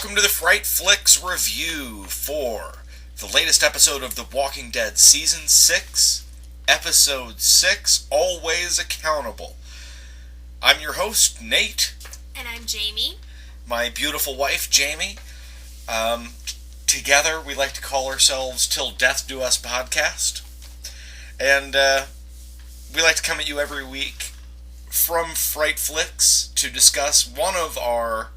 welcome to the Fright Flicks review for the latest episode of The Walking Dead Season 6, Episode 6, Always Accountable. I'm your host, Nate. And I'm Jamie. My beautiful wife, Jamie. Together, we like to call ourselves Till Death Do Us Podcast. And we like to come at you every week from Fright Flicks to discuss one of our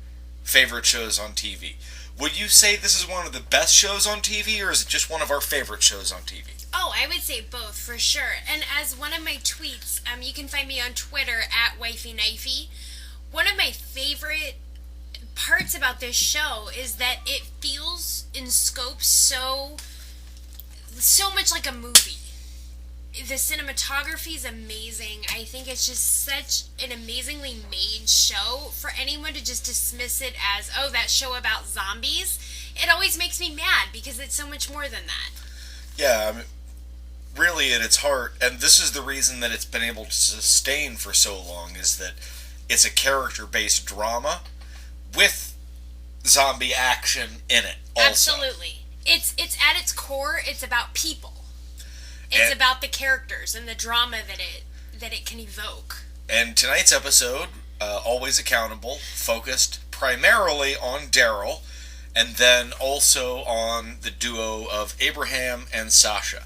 favorite shows on TV. Would you say this is one of the best shows on TV, or is it just one of our favorite shows on TV? Oh, I would say both, for sure. And as one of my tweets, you can find me on Twitter at WifeyKnifey. One of my favorite parts about this show is that it feels in scope so much like a movie. The cinematography is amazing. I think it's just such an amazingly made show. For anyone to just dismiss it as, oh, that show about zombies, it always makes me mad because it's so much more than that. Yeah, I mean, really at its heart, and this is the reason that it's been able to sustain for so long, is that it's a character-based drama with zombie action in it also. Absolutely. It's at its core, it's about people. It's about the characters and the drama that it can evoke. And tonight's episode, Always Accountable, focused primarily on Daryl, and then also on the duo of Abraham and Sasha.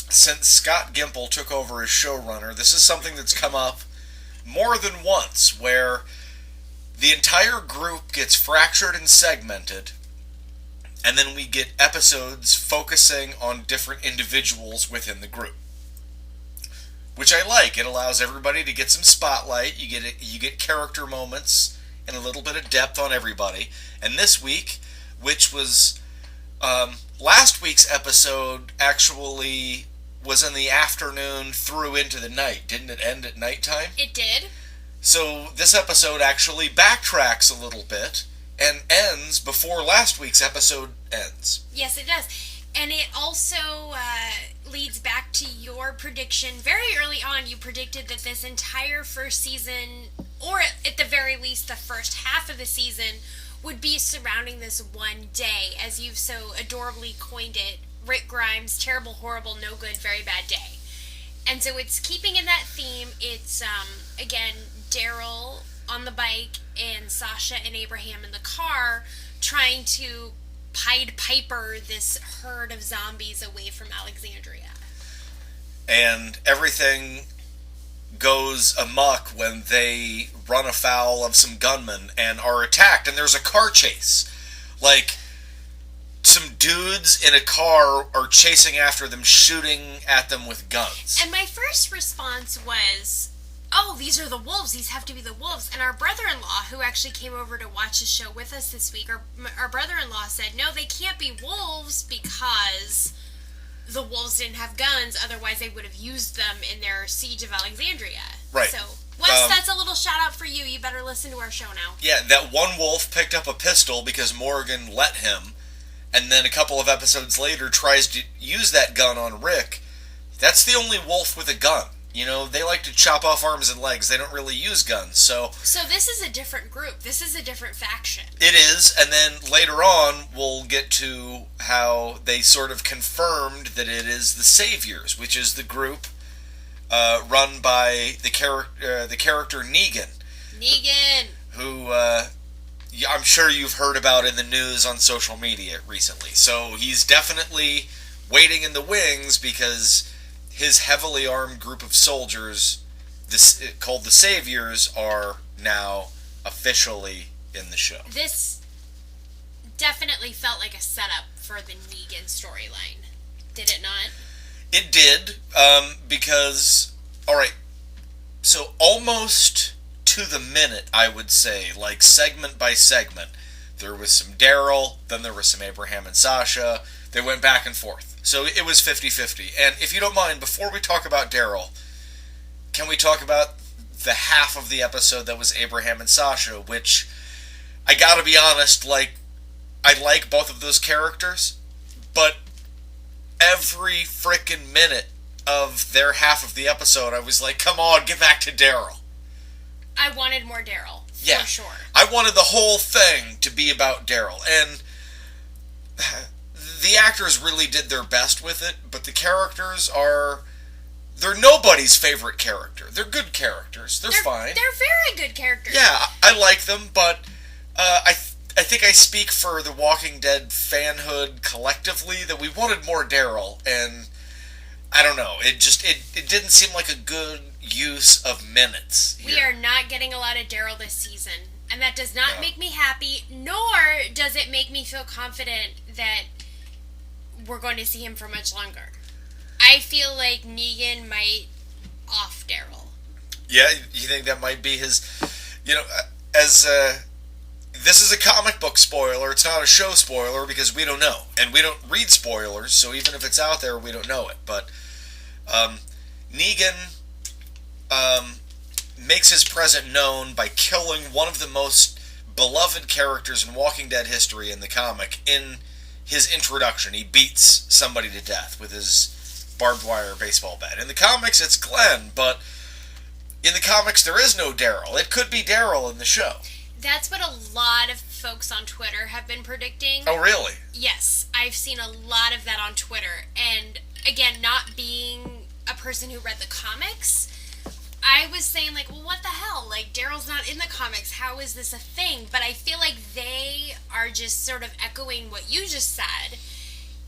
Since Scott Gimple took over as showrunner, this is something that's come up more than once, where the entire group gets fractured and segmented, and then we get episodes focusing on different individuals within the group, which I like. It allows everybody to get some spotlight. You get character moments and a little bit of depth on everybody. And this week, which was last week's episode, actually was in the afternoon through into the night. Didn't it end at nighttime? It did. So this episode actually backtracks a little bit and ends before last week's episode ends. Yes, it does. And it also leads back to your prediction. Very early on, you predicted that this entire first season, or at the very least the first half of the season, would be surrounding this one day, as you've so adorably coined it, Rick Grimes' terrible, horrible, no good, very bad day. And so it's keeping in that theme. It's, again, Daryl on the bike and Sasha and Abraham in the car trying to Pied Piper this herd of zombies away from Alexandria. And everything goes amok when they run afoul of some gunmen and are attacked, and there's a car chase. Like, some dudes in a car are chasing after them, shooting at them with guns. And my first response was, oh, these are the wolves. These have to be the wolves. And our brother-in-law, who actually came over to watch the show with us this week, our brother-in-law said, no, they can't be wolves because the wolves didn't have guns. Otherwise, they would have used them in their siege of Alexandria. Right. So, Wes, that's a little shout-out for you. You better listen to our show now. Yeah, that one wolf picked up a pistol because Morgan let him, and then a couple of episodes later tries to use that gun on Rick. That's the only wolf with a gun. You know, they like to chop off arms and legs. They don't really use guns, so this is a different group. This is a different faction. It is, and then later on, we'll get to how they sort of confirmed that it is the Saviors, which is the group run by the character Negan. Negan! Who, I'm sure you've heard about in the news on social media recently. So he's definitely waiting in the wings because his heavily armed group of soldiers, called the Saviors, are now officially in the show. This definitely felt like a setup for the Negan storyline. Did it not? It did, because, alright, so almost to the minute, I would say, like segment by segment, there was some Daryl, then there was some Abraham and Sasha. They went back and forth. So it was 50-50. And if you don't mind, before we talk about Daryl, can we talk about the half of the episode that was Abraham and Sasha, which, I gotta be honest, like, I like both of those characters, but every frickin' minute of their half of the episode, I was like, come on, get back to Daryl. I wanted more Daryl. Yeah. For sure. I wanted the whole thing to be about Daryl, and the actors really did their best with it, but the characters they're nobody's favorite character. They're good characters. They're fine. They're very good characters. Yeah, I like them, but I think I speak for the Walking Dead fanhood collectively that we wanted more Daryl, and I don't know. It didn't seem like a good use of minutes here. We are not getting a lot of Daryl this season, and that does not make me happy, nor does it make me feel confident that we're going to see him for much longer. I feel like Negan might off Daryl. Yeah, you think that might be his... as... this is a comic book spoiler. It's not a show spoiler because we don't know. And we don't read spoilers, so even if it's out there, we don't know it. But Negan makes his present known by killing one of the most beloved characters in Walking Dead history in the comic in his introduction. He beats somebody to death with his barbed wire baseball bat. In the comics, it's Glenn, but in the comics, there is no Daryl. It could be Daryl in the show. That's what a lot of folks on Twitter have been predicting. Oh, really? Yes, I've seen a lot of that on Twitter. And again, not being a person who read the comics, I was saying, like, well, what the hell? Like, Daryl's not in the comics. How is this a thing? But I feel like they are just sort of echoing what you just said,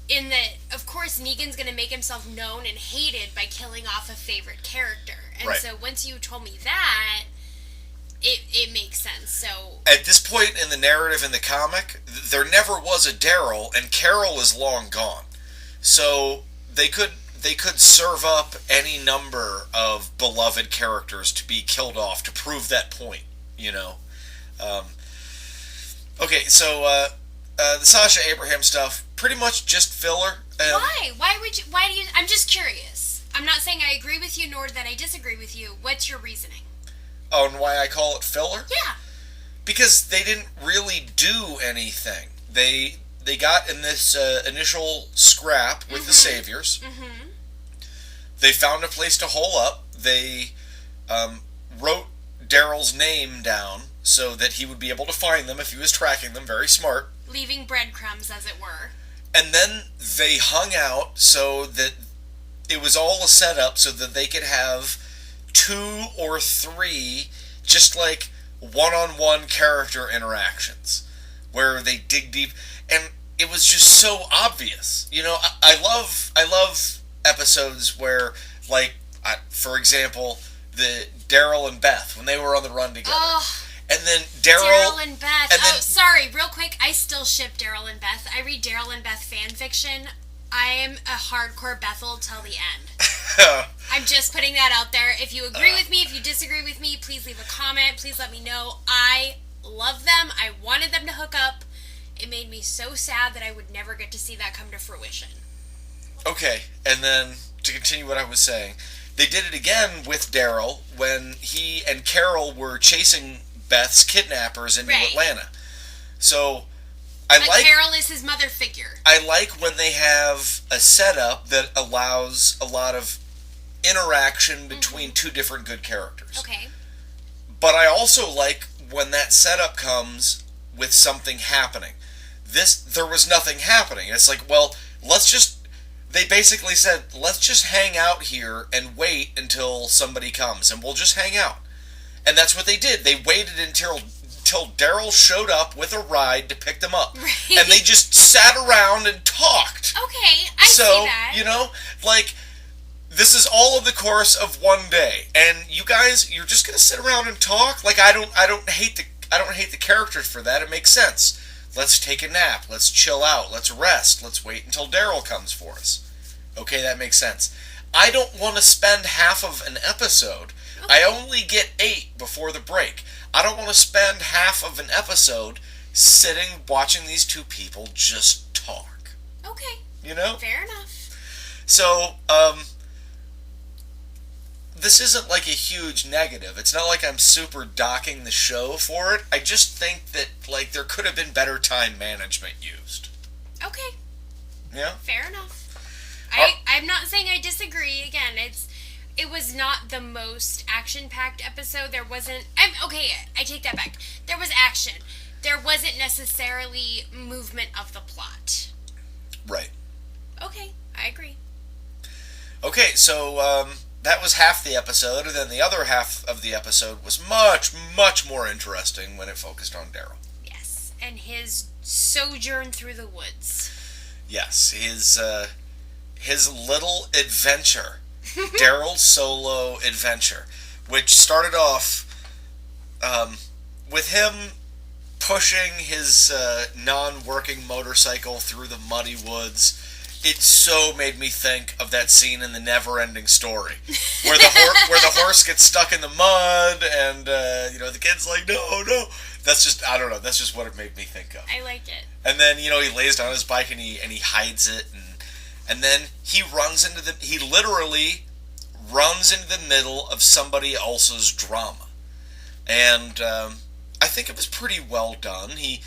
in that, of course, Negan's going to make himself known and hated by killing off a favorite character. And right. So once you told me that, it makes sense. So at this point in the narrative in the comic, there never was a Daryl, and Carol is long gone. So they could serve up any number of beloved characters to be killed off to prove that point, Okay, so the Sasha Abraham stuff, pretty much just filler. Why? Why do you... I'm just curious. I'm not saying I agree with you, nor that I disagree with you. What's your reasoning? Oh, and why I call it filler? Yeah. Because they didn't really do anything. They got in this initial scrap with the Saviors. Mm-hmm. They found a place to hole up. They wrote Daryl's name down so that he would be able to find them if he was tracking them. Very smart. Leaving breadcrumbs, as it were. And then they hung out so that it was all a setup so that they could have 2 or 3 just like one-on-one character interactions where they dig deep, and it was just so obvious. I love episodes where, like, for example, the Daryl and Beth when they were on the run together. Oh, and then Daryl and Beth. Sorry, real quick. I still ship Daryl and Beth. I read Daryl and Beth fan fiction. I am a hardcore Bethel till the end. I'm just putting that out there. If you agree with me, if you disagree with me, please leave a comment. Please let me know. I love them. I wanted them to hook up. It made me so sad that I would never get to see that come to fruition. Okay, and then to continue what I was saying, they did it again with Daryl when he and Carol were chasing Beth's kidnappers into Atlanta. So Carol is his mother figure. I like when they have a setup that allows a lot of interaction between two different good characters. Okay. But I also like when that setup comes with something happening. There was nothing happening. It's like, well, they basically said, let's just hang out here and wait until somebody comes, and we'll just hang out. And that's what they did. They waited until Daryl showed up with a ride to pick them up. Right. And they just sat around and talked. Okay, I see that. This is all in the course of one day. And you guys, you're just going to sit around and talk? Like, I don't hate the characters for that. It makes sense. Let's take a nap. Let's chill out. Let's rest. Let's wait until Daryl comes for us. Okay, that makes sense. I don't want to spend half of an episode. Okay. I only get 8 before the break. I don't want to spend half of an episode sitting watching these two people just talk. Okay. Fair enough. So, this isn't like a huge negative. It's not like I'm super docking the show for it. I just think that, there could have been better time management used. Okay. Yeah? Fair enough. I'm not saying I disagree. Again, it it was not the most action-packed episode. There wasn't... okay, I take that back. There was action. There wasn't necessarily movement of the plot. Right. Okay, I agree. Okay, so that was half the episode, and then the other half of the episode was much, much more interesting when it focused on Daryl. Yes, and his sojourn through the woods. Yes, his little adventure, Daryl's solo adventure, which started off with him pushing his non-working motorcycle through the muddy woods. It so made me think of that scene in the Never-Ending Story, where the horse gets stuck in the mud, and the kid's like, no. That's just, I don't know. That's just what it made me think of. I like it. And then he lays down his bike and he hides it, and then he literally runs into the middle of somebody else's drama, and I think it was pretty well done. He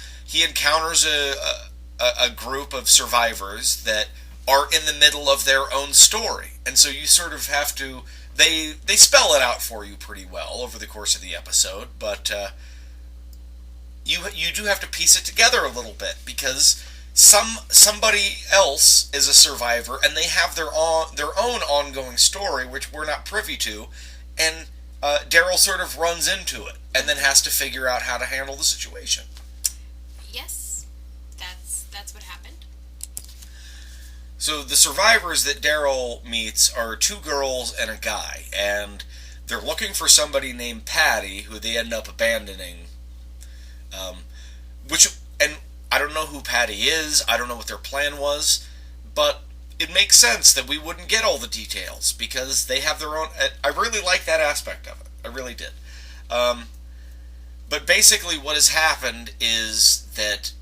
encounters a group of survivors that are in the middle of their own story, and so you sort of have to, they spell it out for you pretty well over the course of the episode, but you do have to piece it together a little bit, because somebody else is a survivor and they have their own ongoing story which we're not privy to, and Daryl sort of runs into it and then has to figure out how to handle the situation. Yes, that's what happened. So the survivors that Daryl meets are 2 girls and a guy, and they're looking for somebody named Patty, who they end up abandoning. And I don't know who Patty is, I don't know what their plan was, but it makes sense that we wouldn't get all the details, because they have their own... I really like that aspect of it. I really did. But basically what has happened is that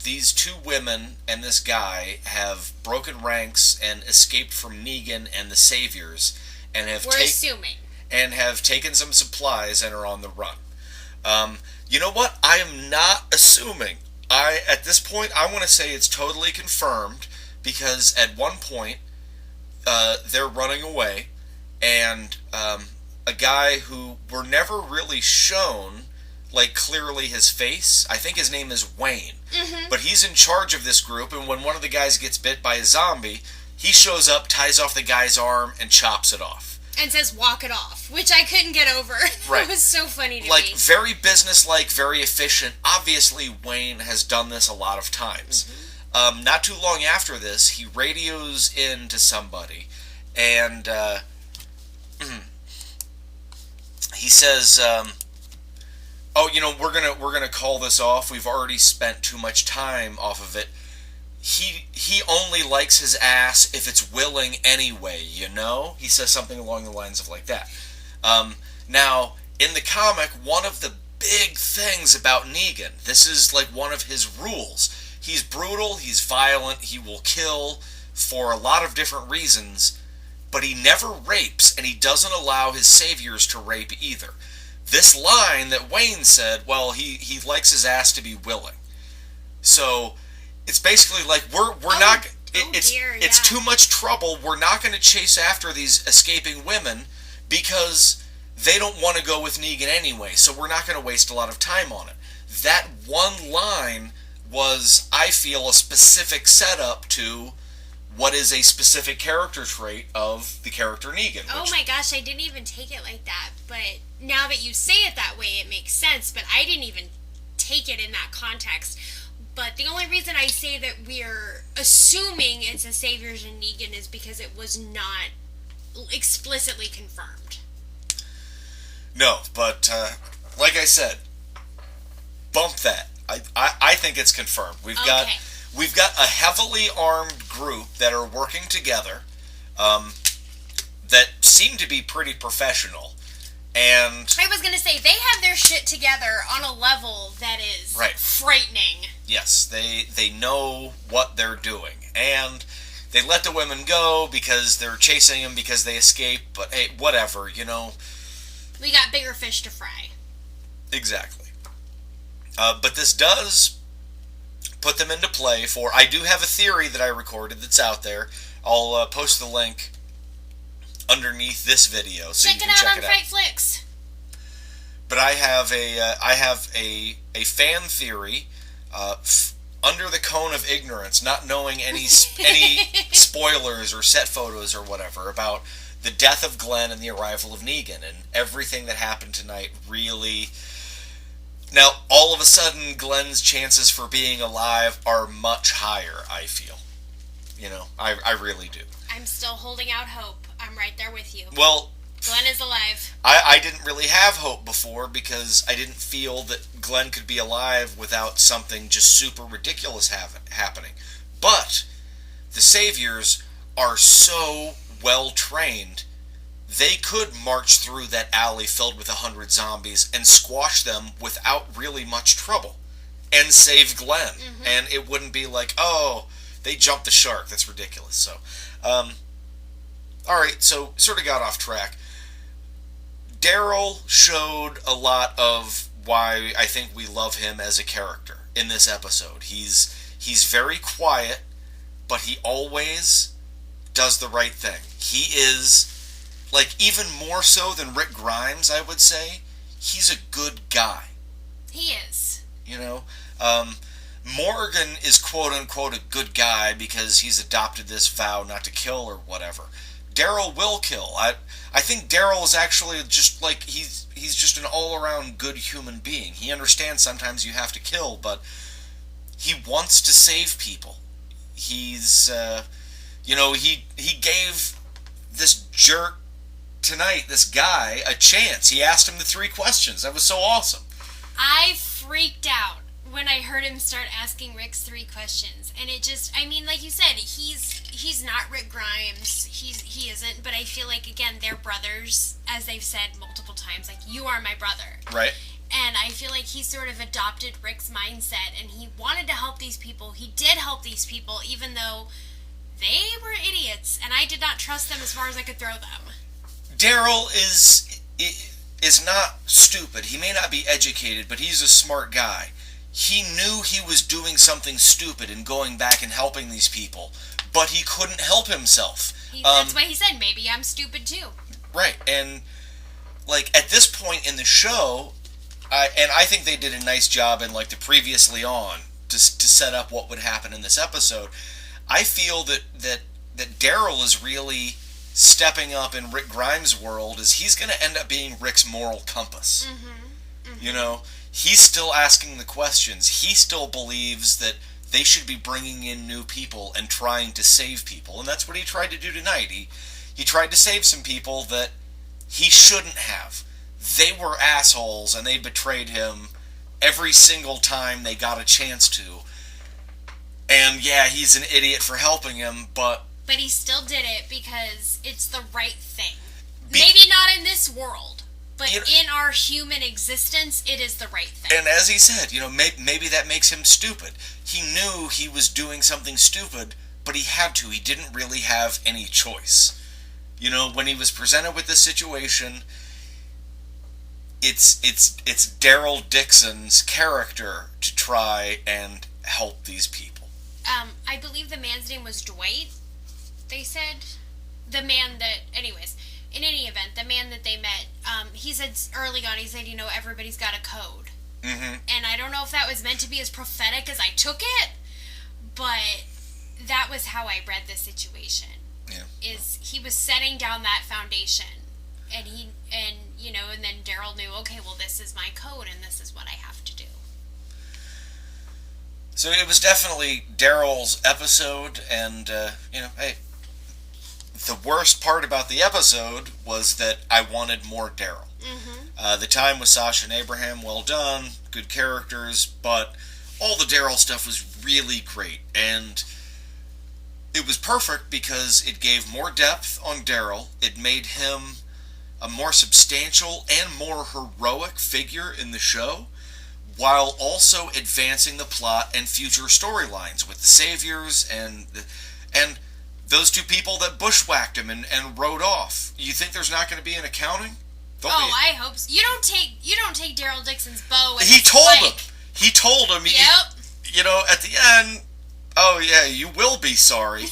these 2 women and this guy have broken ranks and escaped from Negan and the Saviors, and have taken some supplies and are on the run. You know what? I am not assuming. At this point, I want to say it's totally confirmed, because at one point, they're running away, and a guy who we're never really shown, like, clearly his face, I think his name is Wayne, but he's in charge of this group, and when one of the guys gets bit by a zombie, he shows up, ties off the guy's arm, and chops it off. And says, walk it off, which I couldn't get over. Right. It was so funny to me. Like, very businesslike, very efficient. Obviously, Wayne has done this a lot of times. Not too long after this, he radios in to somebody, and he says, we're gonna call this off. We've already spent too much time off of it. He only likes his ass if it's willing anyway, you know? He says something along the lines of like that. Now, in the comic, one of the big things about Negan, this is like one of his rules. He's brutal, he's violent, he will kill for a lot of different reasons, but he never rapes, and he doesn't allow his saviors to rape either. This line that Wayne said, well, he likes his ass to be willing. So... it's basically like it's too much trouble. We're not going to chase after these escaping women because they don't want to go with Negan anyway, so we're not going to waste a lot of time on it. That one line was, I feel, a specific setup to what is a specific character trait of the character Negan. Oh my gosh, I didn't even take it like that, but now that you say it that way, it makes sense, but I didn't even take it in that context. But the only reason I say that we're assuming it's a Saviors and Negan is because it was not explicitly confirmed. No, but like I said, bump that. I think it's confirmed. We've got a heavily armed group that are working together, that seem to be pretty professional. And I was going to say, they have their shit together on a level that is frightening. Yes, they know what they're doing. And they let the women go because they're chasing them because they escaped. But hey, whatever, you know. We got bigger fish to fry. Exactly. But this does put them into play for... I do have a theory that I recorded that's out there. I'll post the link underneath this video, so check you can it out check on it out. Fright Flicks. But I have a fan theory, under the cone of ignorance, not knowing any spoilers or set photos or whatever about the death of Glenn and the arrival of Negan and everything that happened tonight. Really, now all of a sudden, Glenn's chances for being alive are much higher. I feel, I really do. I'm still holding out hope. I'm right there with you. Well, Glenn is alive. I didn't really have hope before because I didn't feel that Glenn could be alive without something just super ridiculous happening. But the Saviors are so well trained, they could march through that alley filled with 100 zombies and squash them without really much trouble and save Glenn. Mm-hmm. And it wouldn't be like, oh, they jumped the shark. That's ridiculous. So, alright, so sort of got off track. Daryl showed a lot of why I think we love him as a character in this episode. He's very quiet, but he always does the right thing. He is, like, even more so than Rick Grimes, I would say, he's a good guy. He is. Morgan is quote-unquote a good guy because he's adopted this vow not to kill or whatever. Daryl will kill. I think Daryl is actually just like he's just an all-around good human being. He understands sometimes you have to kill, but he wants to save people. He's he gave this jerk tonight, this guy, a chance. He asked him the 3 questions. That was so awesome. I freaked out when I heard him start asking Rick's 3 questions, and it just, I mean, like you said, he's not Rick Grimes, he isn't, but I feel like, again, they're brothers, as they've said multiple times, like, you are my brother. Right. And I feel like he sort of adopted Rick's mindset, and he wanted to help these people. He did help these people, even though they were idiots, and I did not trust them as far as I could throw them. Daryl is not stupid. He may not be educated, but he's a smart guy. He knew he was doing something stupid and going back and helping these people, but he couldn't help himself. That's why he said, maybe I'm stupid too. Right, and like at this point in the show, I think they did a nice job in like the previously on to set up what would happen in this episode. I feel that Daryl is really stepping up in Rick Grimes' world, is he's going to end up being Rick's moral compass. Mm-hmm. Mm-hmm. He's still asking the questions. He still believes that they should be bringing in new people and trying to save people. And that's what he tried to do tonight. He tried to save some people that he shouldn't have. They were assholes, and they betrayed him every single time they got a chance to. And yeah, he's an idiot for helping him, but he still did it because it's the right thing. Maybe not in this world, but in our human existence, it is the right thing. And as he said, maybe that makes him stupid. He knew he was doing something stupid, but he had to. He didn't really have any choice. When he was presented with this situation, it's Daryl Dixon's character to try and help these people. I believe the man's name was Dwight. They said the man that, anyways, in any event, the man that they met, he said early on, he said, everybody's got a code. Mm-hmm. And I don't know if that was meant to be as prophetic as I took it, but that was how I read the situation. Yeah. Is he was setting down that foundation, and then Daryl knew, okay, well, this is my code, and this is what I have to do. So it was definitely Daryl's episode, and, hey, the worst part about the episode was that I wanted more Daryl. Mm-hmm. The time with Sasha and Abraham, well done, good characters, but all the Daryl stuff was really great, and it was perfect because it gave more depth on Daryl. It made him a more substantial and more heroic figure in the show, while also advancing the plot and future storylines with the Saviors and those 2 people that bushwhacked him and rode off. You think there's not going to be an accounting? I hope so. You don't take Daryl Dixon's bow. He told him. He told him. Yep. At the end. Oh yeah, you will be sorry.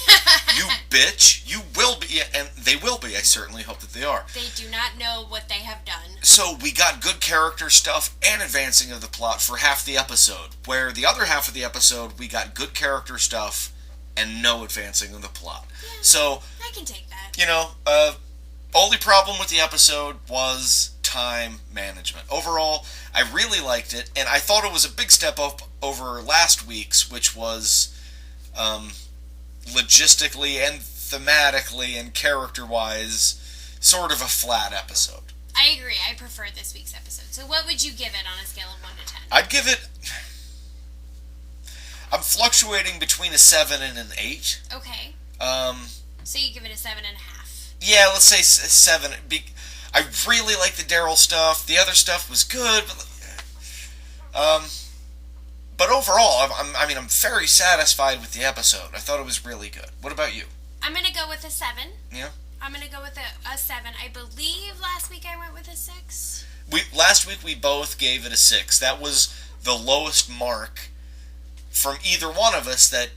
You bitch. You will be, and they will be. I certainly hope that they are. They do not know what they have done. So we got good character stuff and advancing of the plot for half the episode, where the other half of the episode we got good character stuff and no advancing of the plot. Yeah, so I can take that. Only problem with the episode was time management. Overall, I really liked it, and I thought it was a big step up over last week's, which was logistically and thematically and character-wise sort of a flat episode. I agree. I prefer this week's episode. So what would you give it on a scale of 1 to 10? I'd give it... I'm fluctuating between a 7 and an 8. Okay. So you give it a 7.5. Yeah, let's say 7. I really like the Daryl stuff. The other stuff was good, but overall, I'm very satisfied with the episode. I thought it was really good. What about you? I'm gonna go with a 7. Yeah. I'm gonna go with a 7. I believe last week I went with a 6. Last week we both gave it a 6. That was the lowest mark from either one of us that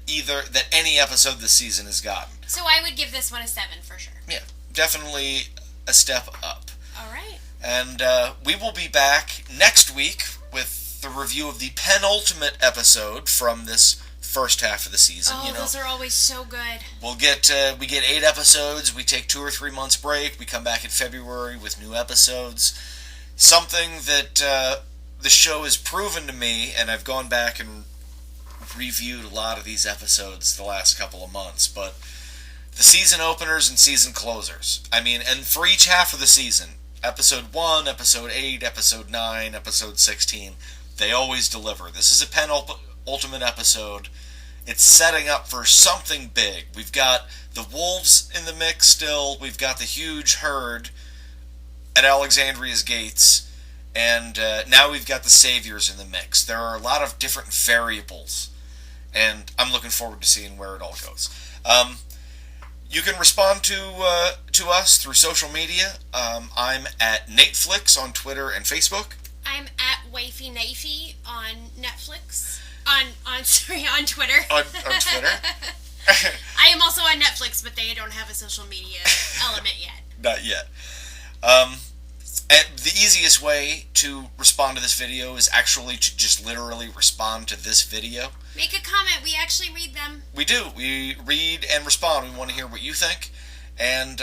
any episode this season has gotten. So I would give this one a 7 for sure. Yeah, definitely a step up. All right. And we will be back next week with the review of the penultimate episode from this first half of the season. Oh, those are always so good. We get 8 episodes. We take 2 or 3 months break. We come back in February with new episodes. Something that the show has proven to me, and I've gone back and reviewed a lot of these episodes the last couple of months, but the season openers and season closers. And for each half of the season, episode 1, episode 8, episode 9, episode 16, they always deliver. This is a penultimate episode. It's setting up for something big. We've got the wolves in the mix still. We've got the huge herd at Alexandria's gates. And now we've got the saviors in the mix. There are a lot of different variables. And I'm looking forward to seeing where it all goes. You can respond to us through social media. I'm at Nateflix on Twitter and Facebook. I'm at Wifey Knifey on Netflix. On Twitter. On Twitter. I am also on Netflix, but they don't have a social media element yet. Not yet. And the easiest way to respond to this video is actually to just literally respond to this video. Make a comment. We actually read them. We do. We read and respond. We want to hear what you think. And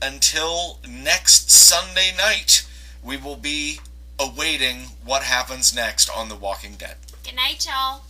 until next Sunday night, we will be awaiting what happens next on The Walking Dead. Good night, y'all.